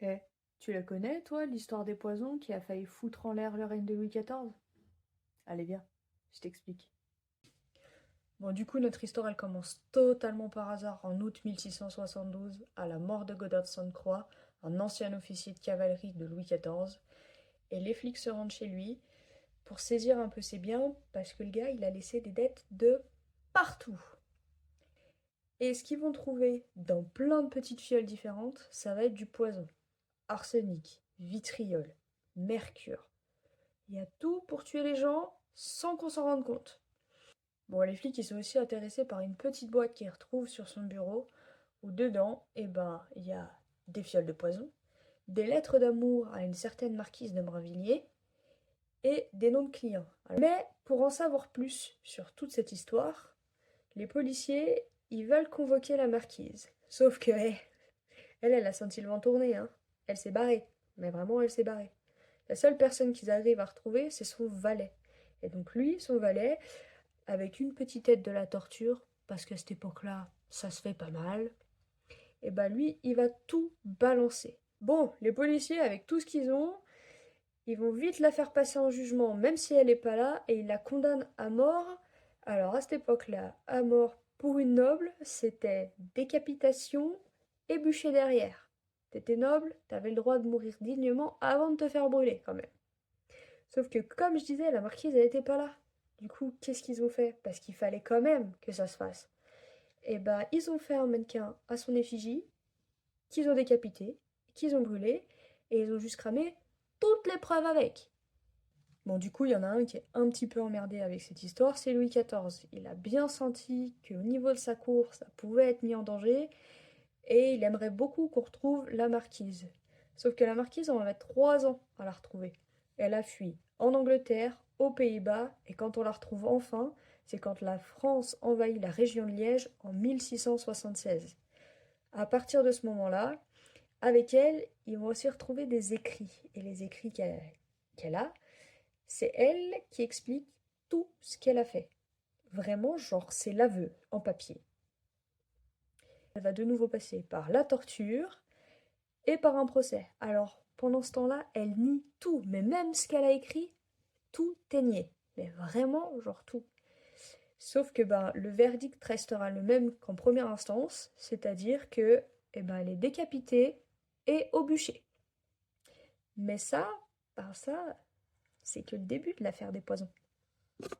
Eh, tu la connais, toi, l'histoire des poisons qui a failli foutre en l'air le règne de Louis XIV? Allez, viens, je t'explique. Bon, du coup, notre histoire, elle commence totalement par hasard en août 1672, à la mort de Godard de Sainte-Croix, un ancien officier de cavalerie de Louis XIV. Et les flics se rendent chez lui pour saisir un peu ses biens, parce que le gars, il a laissé des dettes de partout. Et ce qu'ils vont trouver dans plein de petites fioles différentes, ça va être du poison. Arsenic, vitriol, mercure. Il y a tout pour tuer les gens sans qu'on s'en rende compte. Bon, les flics, ils sont aussi intéressés par une petite boîte qu'ils retrouvent sur son bureau, où dedans, il y a des fioles de poison, des lettres d'amour à une certaine marquise de Brinvilliers, et des noms de clients. Mais pour en savoir plus sur toute cette histoire, les policiers, ils veulent convoquer la marquise. Sauf que, elle a senti le vent tourner, hein. Elle s'est barrée. Mais vraiment, elle s'est barrée. La seule personne qu'ils arrivent à retrouver, c'est son valet. Et donc lui, son valet, avec une petite aide de la torture, parce qu'à cette époque-là, ça se fait pas mal, et ben lui, il va tout balancer. Bon, les policiers, avec tout ce qu'ils ont, ils vont vite la faire passer en jugement, même si elle n'est pas là, et ils la condamnent à mort. Alors à cette époque-là, à mort pour une noble, c'était décapitation et bûcher derrière. T'étais noble, t'avais le droit de mourir dignement avant de te faire brûler quand même. Sauf que comme je disais, la marquise, elle était pas là. Du coup, qu'est-ce qu'ils ont fait? Parce qu'il fallait quand même que ça se fasse. Et ben, ils ont fait un mannequin à son effigie, qu'ils ont décapité, qu'ils ont brûlé, et ils ont juste cramé toutes les preuves avec. Bon, du coup, il y en a un qui est un petit peu emmerdé avec cette histoire, c'est Louis XIV. Il a bien senti qu'au niveau de sa cour, ça pouvait être mis en danger, et il aimerait beaucoup qu'on retrouve la marquise. Sauf que la marquise, on va mettre 3 ans à la retrouver. Elle a fui en Angleterre, aux Pays-Bas, et quand on la retrouve enfin, c'est quand la France envahit la région de Liège en 1676. À partir de ce moment-là, avec elle, ils vont aussi retrouver des écrits. Et les écrits qu'elle a, c'est elle qui explique tout ce qu'elle a fait. Vraiment, genre, c'est l'aveu en papier. Elle va de nouveau passer par la torture et par un procès. Alors, pendant ce temps-là, elle nie tout, mais même ce qu'elle a écrit, tout est nié. Mais vraiment, genre tout. Sauf que ben, le verdict restera le même qu'en première instance, c'est-à-dire que elle est décapitée et au bûcher. Mais ça, c'est que le début de l'affaire des poisons.